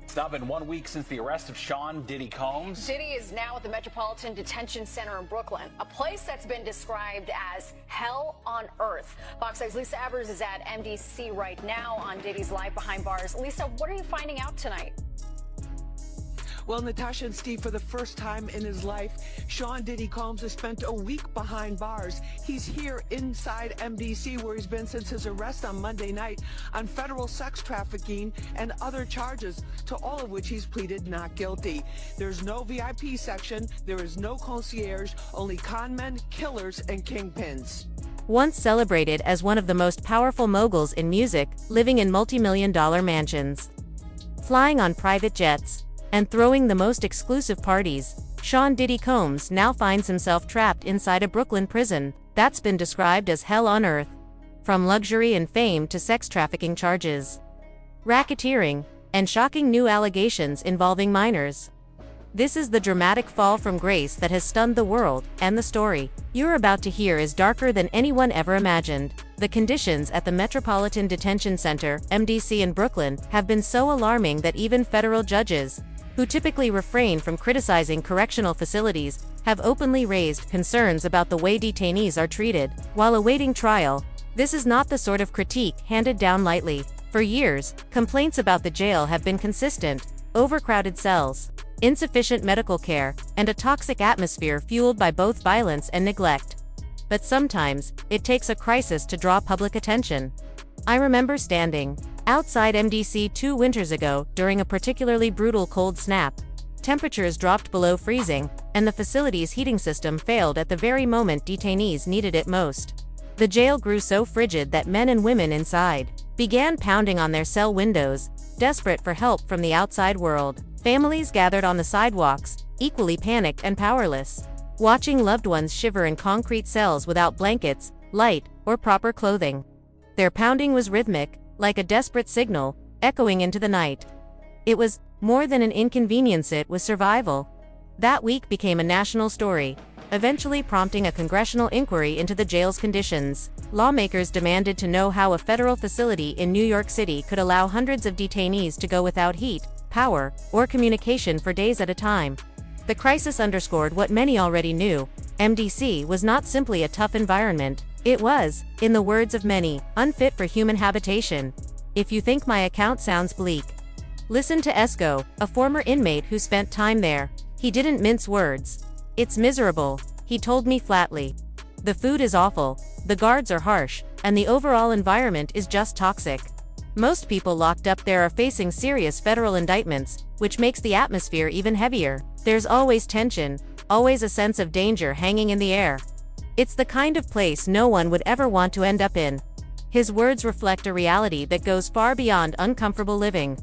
It's now been 1 week since the arrest of Sean Diddy Combs. Diddy is now at the Metropolitan Detention Center in Brooklyn, a place that's been described as hell on earth. Fox 5's Lisa Evers is at MDC right now on Diddy's life behind bars. Lisa, what are you finding out tonight? Well, Natasha and Steve, for the first time in his life, Sean Diddy Combs has spent a week behind bars. He's here inside MDC, where he's been since his arrest on Monday night on federal sex trafficking and other charges, to all of which he's pleaded not guilty. There's no VIP section, there is no concierge, only conmen, killers, and kingpins. Once celebrated as one of the most powerful moguls in music, living in multi-million-dollar mansions, flying on private jets, and throwing the most exclusive parties, Sean Diddy Combs now finds himself trapped inside a Brooklyn prison that's been described as hell on earth. From luxury and fame to sex trafficking charges, racketeering, and shocking new allegations involving minors. This is the dramatic fall from grace that has stunned the world, and the story you're about to hear is darker than anyone ever imagined. The conditions at the Metropolitan Detention Center, MDC in Brooklyn, have been so alarming that even federal judges, who typically refrain from criticizing correctional facilities, have openly raised concerns about the way detainees are treated while awaiting trial. This is not the sort of critique handed down lightly. For years, complaints about the jail have been consistent: overcrowded cells, insufficient medical care, and a toxic atmosphere fueled by both violence and neglect. But sometimes, it takes a crisis to draw public attention. I remember standing outside MDC 2 winters ago during a particularly brutal cold snap. Temperatures dropped below freezing, and the facility's heating system failed at the very moment detainees needed it most. The jail grew so frigid that men and women inside began pounding on their cell windows, desperate for help from the outside world. Families gathered on the sidewalks, equally panicked and powerless, watching loved ones shiver in concrete cells without blankets, light, or proper clothing. Their pounding was rhythmic, like a desperate signal, echoing into the night. It was more than an inconvenience, it was survival. That week became a national story, eventually prompting a congressional inquiry into the jail's conditions. Lawmakers demanded to know how a federal facility in New York City could allow hundreds of detainees to go without heat, power, or communication for days at a time. The crisis underscored what many already knew: MDC was not simply a tough environment. It was, in the words of many, unfit for human habitation. If you think my account sounds bleak, listen to Esco, a former inmate who spent time there. He didn't mince words. "It's miserable," he told me flatly. "The food is awful, the guards are harsh, and the overall environment is just toxic." Most people locked up there are facing serious federal indictments, which makes the atmosphere even heavier. There's always tension, always a sense of danger hanging in the air. It's the kind of place no one would ever want to end up in. His words reflect a reality that goes far beyond uncomfortable living.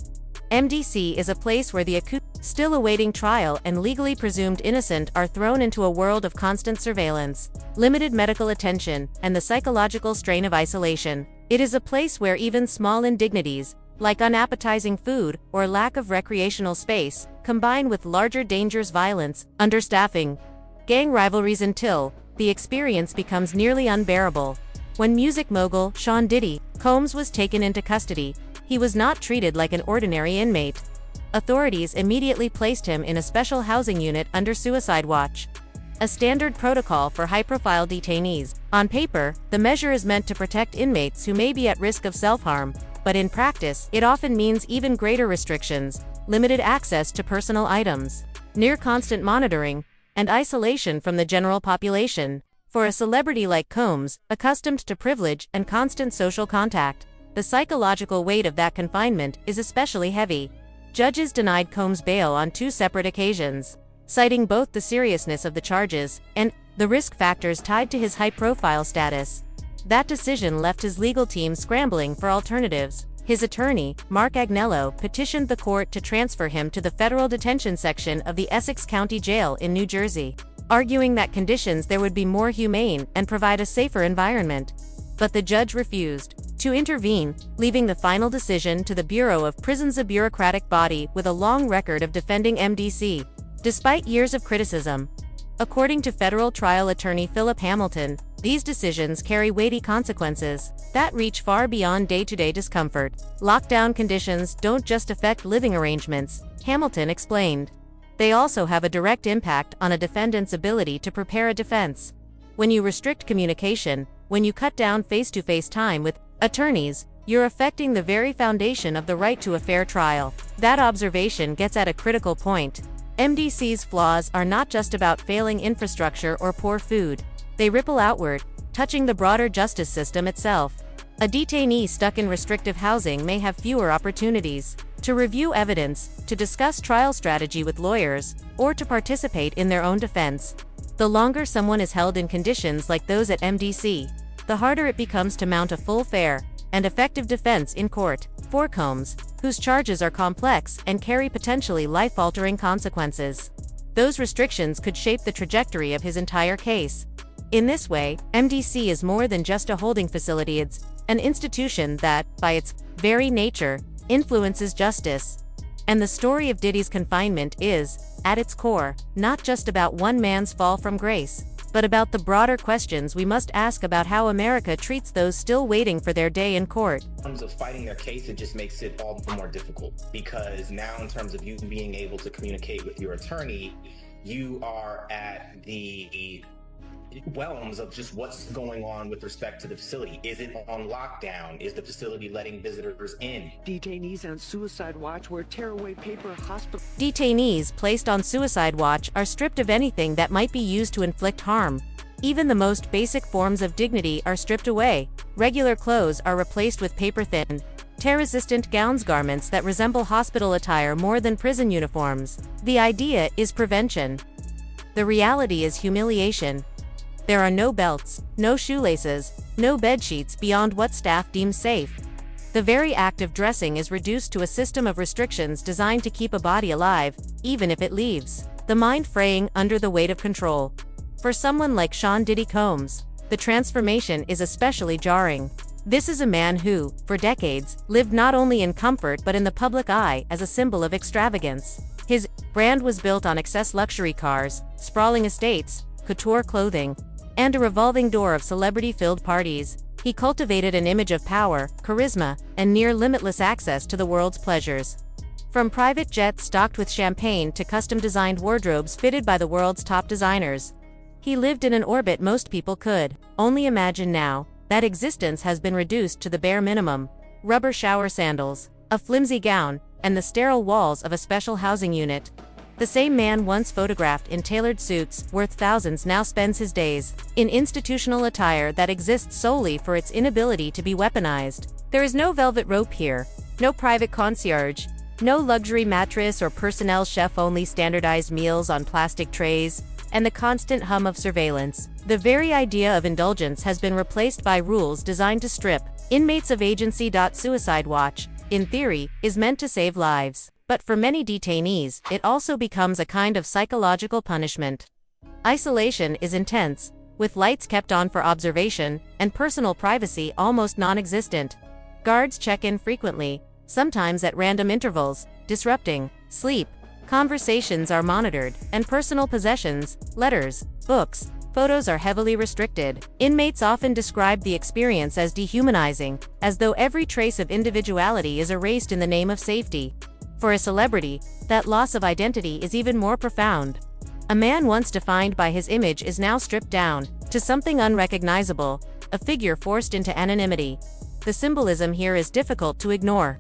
MDC is a place where the accused, still awaiting trial and legally presumed innocent, are thrown into a world of constant surveillance, limited medical attention, and the psychological strain of isolation. It is a place where even small indignities, like unappetizing food or lack of recreational space, combine with larger dangers: violence, understaffing, gang rivalries, until the experience becomes nearly unbearable. When music mogul Sean Diddy Combs was taken into custody, he was not treated like an ordinary inmate. Authorities immediately placed him in a special housing unit under suicide watch, a standard protocol for high-profile detainees. On paper, the measure is meant to protect inmates who may be at risk of self-harm, but in practice, it often means even greater restrictions: limited access to personal items, near constant monitoring, and isolation from the general population. For a celebrity like Combs, accustomed to privilege and constant social contact, the psychological weight of that confinement is especially heavy. Judges denied Combs bail on 2 separate occasions, citing both the seriousness of the charges and the risk factors tied to his high-profile status. That decision left his legal team scrambling for alternatives. His attorney, Mark Agnello, petitioned the court to transfer him to the federal detention section of the Essex County Jail in New Jersey, arguing that conditions there would be more humane and provide a safer environment. But the judge refused to intervene, leaving the final decision to the Bureau of Prisons, a bureaucratic body with a long record of defending MDC, despite years of criticism. According to federal trial attorney Philip Hamilton, These decisions carry weighty consequences that reach far beyond day-to-day discomfort. Lockdown conditions don't just affect living arrangements, Hamilton explained. They also have a direct impact on a defendant's ability to prepare a defense. When you restrict communication, when you cut down face-to-face time with attorneys, you're affecting the very foundation of the right to a fair trial. That observation gets at a critical point. MDC's flaws are not just about failing infrastructure or poor food. They ripple outward, touching the broader justice system itself. A detainee stuck in restrictive housing may have fewer opportunities to review evidence, to discuss trial strategy with lawyers, or to participate in their own defense. The longer someone is held in conditions like those at MDC, the harder it becomes to mount a full, fair, and effective defense in court. For Combs, whose charges are complex and carry potentially life-altering consequences, those restrictions could shape the trajectory of his entire case. In this way, MDC is more than just a holding facility, it's an institution that, by its very nature, influences justice. And the story of Diddy's confinement is, at its core, not just about one man's fall from grace, but about the broader questions we must ask about how America treats those still waiting for their day in court. In terms of fighting their case, it just makes it all the more difficult, because now in terms of you being able to communicate with your attorney, you are at the realms of just what's going on with respect to the facility. Is it on lockdown? Is the facility letting visitors in? Detainees on suicide watch wear tearaway paper hospital. Detainees placed on suicide watch are stripped of anything that might be used to inflict harm. Even the most basic forms of dignity are stripped away. Regular clothes are replaced with paper-thin, tear-resistant garments that resemble hospital attire more than prison uniforms. The idea is prevention. The reality is humiliation. There are no belts, no shoelaces, no bedsheets beyond what staff deems safe. The very act of dressing is reduced to a system of restrictions designed to keep a body alive, even if it leaves. The mind fraying under the weight of control. For someone like Sean Diddy Combs, the transformation is especially jarring. This is a man who, for decades, lived not only in comfort but in the public eye as a symbol of extravagance. His brand was built on excess luxury cars, sprawling estates, couture clothing, and a revolving door of celebrity-filled parties. He cultivated an image of power, charisma, and near-limitless access to the world's pleasures. From private jets stocked with champagne to custom-designed wardrobes fitted by the world's top designers, he lived in an orbit most people could only imagine. Now, that existence has been reduced to the bare minimum: rubber shower sandals, a flimsy gown, and the sterile walls of a special housing unit. The same man once photographed in tailored suits worth thousands now spends his days in institutional attire that exists solely for its inability to be weaponized. There is no velvet rope here, no private concierge, no luxury mattress or personnel chef, only standardized meals on plastic trays, and the constant hum of surveillance. The very idea of indulgence has been replaced by rules designed to strip inmates of agency. Suicide watch, in theory, is meant to save lives. But for many detainees, it also becomes a kind of psychological punishment. Isolation is intense, with lights kept on for observation, and personal privacy almost non-existent. Guards check in frequently, sometimes at random intervals, disrupting sleep. Conversations are monitored, and personal possessions, letters, books, photos are heavily restricted. Inmates often describe the experience as dehumanizing, as though every trace of individuality is erased in the name of safety. For a celebrity, that loss of identity is even more profound. A man once defined by his image is now stripped down to something unrecognizable, a figure forced into anonymity. The symbolism here is difficult to ignore.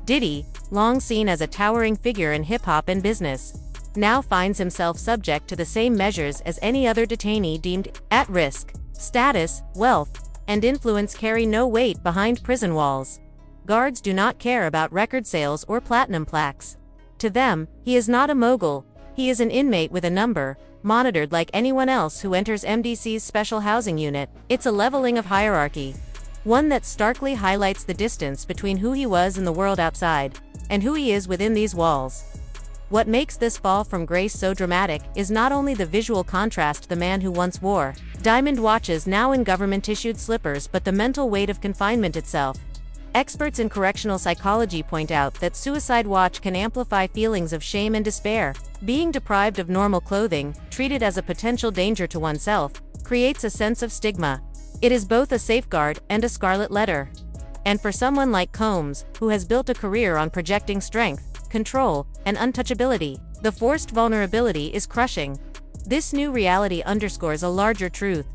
Diddy, long seen as a towering figure in hip-hop and business, now finds himself subject to the same measures as any other detainee deemed at risk. Status, wealth, and influence carry no weight behind prison walls. Guards do not care about record sales or platinum plaques. To them, he is not a mogul, he is an inmate with a number, monitored like anyone else who enters MDC's special housing unit. It's a leveling of hierarchy, one that starkly highlights the distance between who he was in the world outside, and who he is within these walls. What makes this fall from grace so dramatic is not only the visual contrast: the man who once wore diamond watches now in government-issued slippers, but the mental weight of confinement itself. Experts in correctional psychology point out that suicide watch can amplify feelings of shame and despair. Being deprived of normal clothing, treated as a potential danger to oneself, creates a sense of stigma. It is both a safeguard and a scarlet letter. And for someone like Combs, who has built a career on projecting strength, control, and untouchability, the forced vulnerability is crushing. This new reality underscores a larger truth.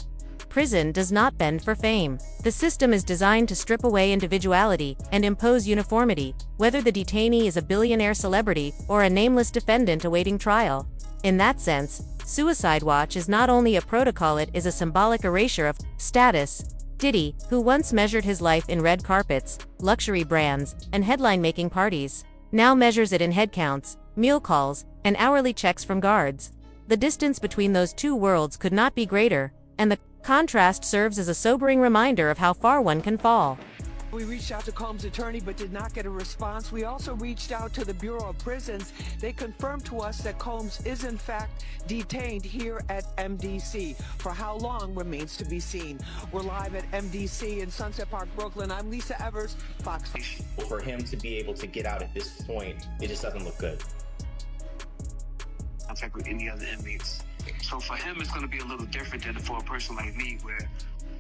Prison does not bend for fame. The system is designed to strip away individuality and impose uniformity, whether the detainee is a billionaire celebrity or a nameless defendant awaiting trial. In that sense, Suicide Watch is not only a protocol, it is a symbolic erasure of status. Diddy, who once measured his life in red carpets, luxury brands, and headline-making parties, now measures it in headcounts, meal calls, and hourly checks from guards. The distance between those two worlds could not be greater, and the contrast serves as a sobering reminder of how far one can fall. We reached out to Combs' attorney but did not get a response. We also reached out to the Bureau of Prisons. They confirmed to us that Combs is in fact detained here at MDC. For how long remains to be seen. We're live at MDC in Sunset Park, Brooklyn. I'm Lisa Evers, Fox. For him to be able to get out at this point, it just doesn't look good. Contact with any other inmates. So for him, it's going to be a little different than for a person like me, where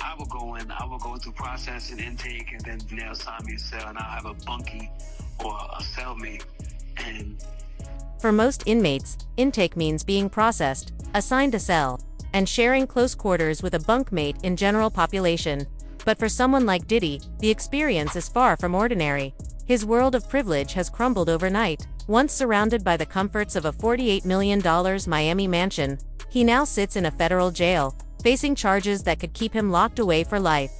I will go through process and intake, and then they'll assign me a cell, and I'll have a bunkie or a cellmate. And for most inmates, intake means being processed, assigned a cell, and sharing close quarters with a bunkmate in general population. But for someone like Diddy, the experience is far from ordinary. His world of privilege has crumbled overnight. Once surrounded by the comforts of a $48 million Miami mansion, he now sits in a federal jail, facing charges that could keep him locked away for life.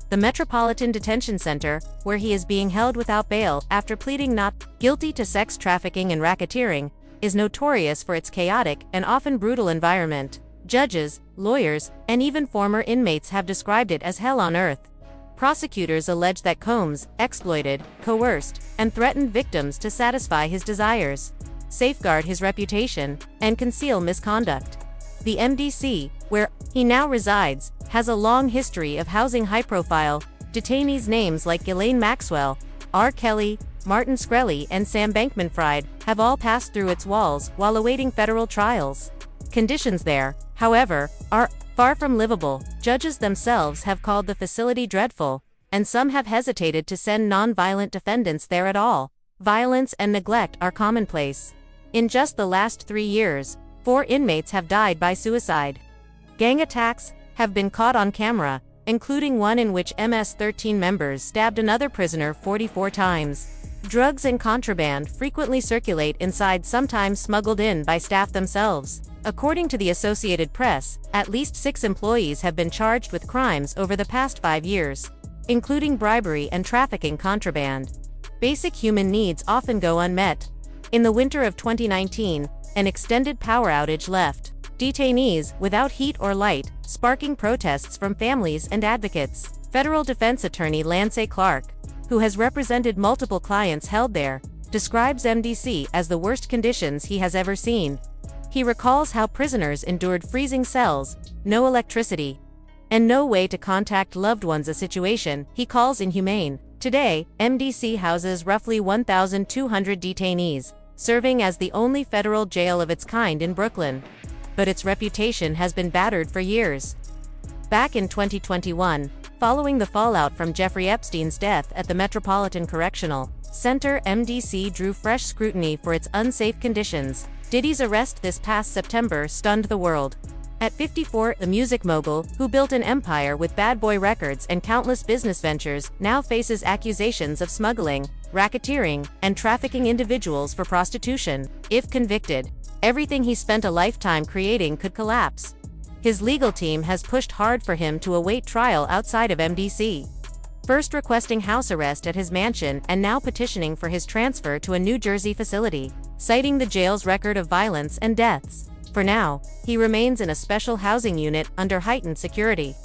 The Metropolitan Detention Center, where he is being held without bail after pleading not guilty to sex trafficking and racketeering, is notorious for its chaotic and often brutal environment. Judges, lawyers, and even former inmates have described it as hell on earth. Prosecutors allege that Combs exploited, coerced, and threatened victims to satisfy his desires, safeguard his reputation, and conceal misconduct. The MDC, where he now resides, has a long history of housing high-profile detainees. Names like Ghislaine Maxwell, R. Kelly, Martin Shkreli, and Sam Bankman-Fried have all passed through its walls while awaiting federal trials. Conditions there, however, are far from livable. Judges themselves have called the facility dreadful, and some have hesitated to send non-violent defendants there at all. Violence and neglect are commonplace. In just the last 3 years, 4 inmates have died by suicide. Gang attacks have been caught on camera, including one in which MS-13 members stabbed another prisoner 44 times. Drugs and contraband frequently circulate inside, sometimes smuggled in by staff themselves. According to the Associated Press, at least 6 employees have been charged with crimes over the past 5 years, including bribery and trafficking contraband. Basic human needs often go unmet. In the winter of 2019, an extended power outage left detainees without heat or light, sparking protests from families and advocates. Federal defense attorney Lance Clark, who has represented multiple clients held there, describes MDC as the worst conditions he has ever seen. He recalls how prisoners endured freezing cells, no electricity, and no way to contact loved ones, a situation he calls inhumane. Today, MDC houses roughly 1,200 detainees, serving as the only federal jail of its kind in Brooklyn. But its reputation has been battered for years. Back in 2021, following the fallout from Jeffrey Epstein's death at the Metropolitan Correctional Center, MDC drew fresh scrutiny for its unsafe conditions. Diddy's arrest this past September stunned the world. At 54, the music mogul, who built an empire with Bad Boy Records and countless business ventures, now faces accusations of smuggling, racketeering, and trafficking individuals for prostitution. If convicted, everything he spent a lifetime creating could collapse. His legal team has pushed hard for him to await trial outside of MDC, first requesting house arrest at his mansion and now petitioning for his transfer to a New Jersey facility, citing the jail's record of violence and deaths. For now, he remains in a special housing unit under heightened security.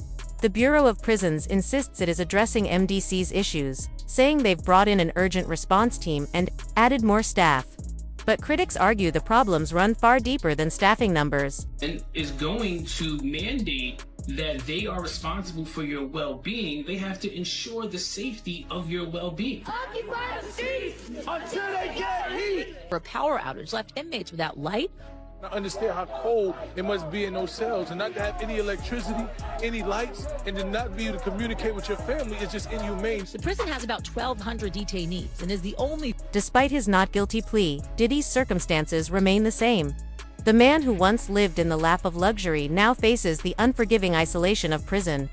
The Bureau of Prisons insists it is addressing MDC's issues, saying they've brought in an urgent response team and added more staff. But critics argue the problems run far deeper than staffing numbers. And is going to mandate that they are responsible for your well-being. They have to ensure the safety of your well-being. A power outage left inmates without light, I understand how cold it must be in those cells, and not to have any electricity, any lights, and to not be able to communicate with your family is just inhumane. The prison has about 1,200 detainees and is the only... Despite his not guilty plea, Diddy's circumstances remain the same. The man who once lived in the lap of luxury now faces the unforgiving isolation of prison.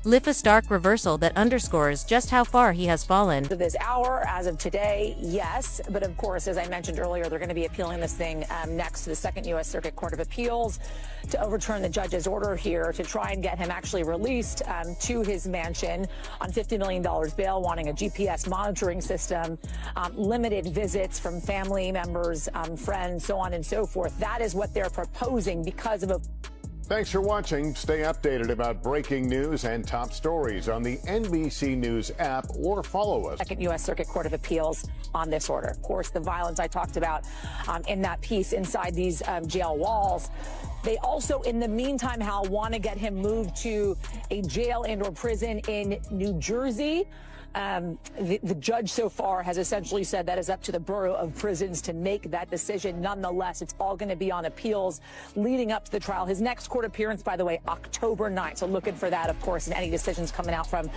A stark reversal that underscores just how far he has fallen. This hour, as of today, yes. But of course, as I mentioned earlier, they're going to be appealing this thing next to the Second U.S. Circuit Court of Appeals to overturn the judge's order here to try and get him actually released to his mansion on $50 million bail, wanting a GPS monitoring system, limited visits from family members, friends, so on and so forth. That is what they're proposing because of a... Thanks for watching. Stay updated about breaking news and top stories on the NBC News app or follow us. Second U.S. Circuit Court of Appeals on this order. Of course, the violence I talked about in that piece inside these jail walls. They also, in the meantime, Hal, want to get him moved to a jail and/or prison in New Jersey. The judge so far has essentially said that is up to the Bureau of Prisons to make that decision. Nonetheless, it's all going to be on appeals leading up to the trial. His next court appearance, by the way, October 9th. So looking for that, of course, and any decisions coming out from...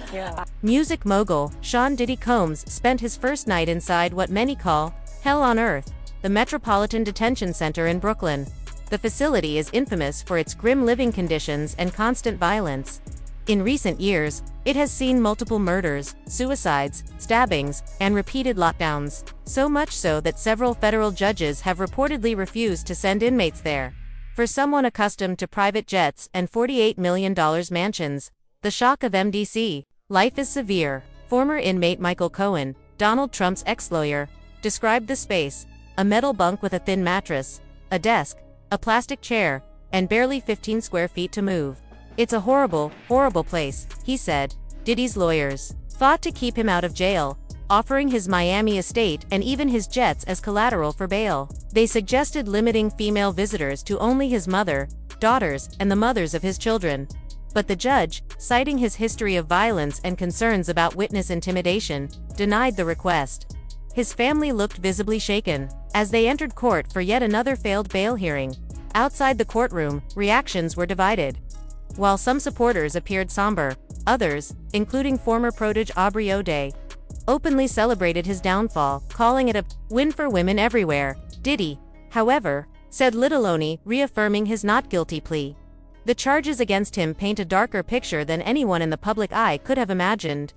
Music mogul Sean Diddy Combs spent his first night inside what many call hell on earth, the Metropolitan Detention Center in Brooklyn. The facility is infamous for its grim living conditions and constant violence. In recent years, it has seen multiple murders, suicides, stabbings, and repeated lockdowns, so much so that several federal judges have reportedly refused to send inmates there. For someone accustomed to private jets and $48 million mansions, the shock of MDC life is severe. Former inmate Michael Cohen, Donald Trump's ex-lawyer, described the space: a metal bunk with a thin mattress, a desk, a plastic chair, and barely 15 square feet to move. "It's a horrible, horrible place," he said. Diddy's lawyers fought to keep him out of jail, offering his Miami estate and even his jets as collateral for bail. They suggested limiting female visitors to only his mother, daughters, and the mothers of his children. But the judge, citing his history of violence and concerns about witness intimidation, denied the request. His family looked visibly shaken as they entered court for yet another failed bail hearing. Outside the courtroom, reactions were divided. While some supporters appeared somber, others, including former protege Aubrey O'Day, openly celebrated his downfall, calling it a win for women everywhere. Diddy, however, said little, only reaffirming his not guilty plea. The charges against him paint a darker picture than anyone in the public eye could have imagined.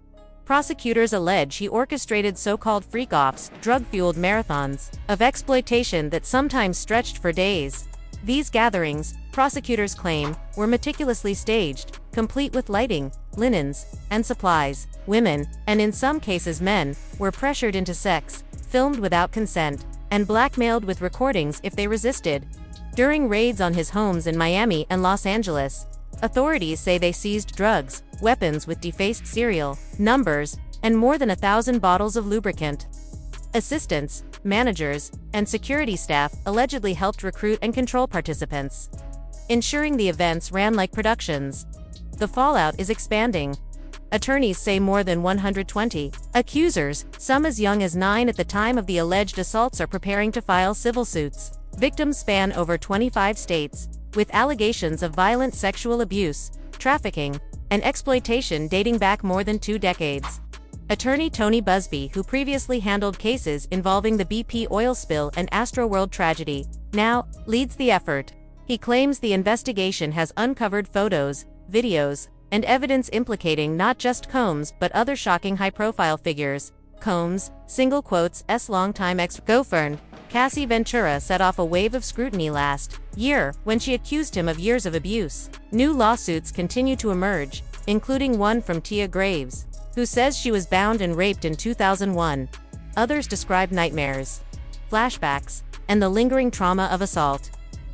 Prosecutors allege he orchestrated so-called freak-offs, drug-fueled marathons of exploitation that sometimes stretched for days. These gatherings, prosecutors claim, were meticulously staged, complete with lighting, linens, and supplies. Women, and in some cases men, were pressured into sex, filmed without consent, and blackmailed with recordings if they resisted. During raids on his homes in Miami and Los Angeles, authorities say they seized drugs, weapons with defaced serial numbers, and more than 1,000 bottles of lubricant. Assistants, managers, and security staff allegedly helped recruit and control participants, ensuring the events ran like productions. The fallout is expanding. Attorneys say more than 120 accusers, some as young as 9 at the time of the alleged assaults, are preparing to file civil suits. Victims span over 25 states, with allegations of violent sexual abuse, trafficking, and exploitation dating back more than 2 decades. Attorney Tony Busby, who previously handled cases involving the BP oil spill and Astroworld tragedy, now leads the effort. He claims the investigation has uncovered photos, videos, and evidence implicating not just Combs but other shocking high-profile figures. Combs, single quotes, longtime ex-girlfriend, Cassie Ventura, set off a wave of scrutiny last year when she accused him of years of abuse. New lawsuits continue to emerge, including one from Tia Graves, who says she was bound and raped in 2001. Others describe nightmares, flashbacks, and the lingering trauma of assault.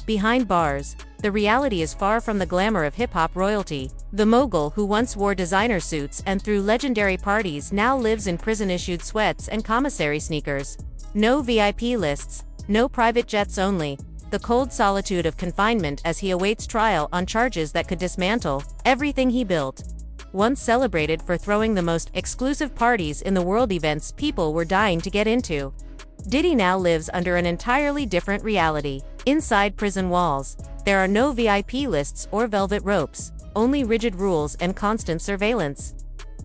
Behind bars, the reality is far from the glamour of hip-hop royalty. The mogul, who once wore designer suits and threw legendary parties, now lives in prison-issued sweats and commissary sneakers. No VIP lists, no private jets, only the cold solitude of confinement as he awaits trial on charges that could dismantle everything he built. Once celebrated for throwing the most exclusive parties in the world, events people were dying to get into, Diddy now lives under an entirely different reality. Inside prison walls, there are no VIP lists or velvet ropes, only rigid rules and constant surveillance.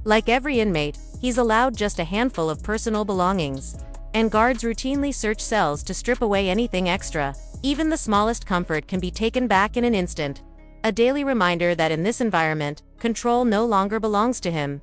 Like every inmate, he's allowed just a handful of personal belongings. And guards routinely search cells to strip away anything extra. Even the smallest comfort can be taken back in an instant. A daily reminder that in this environment, control no longer belongs to him.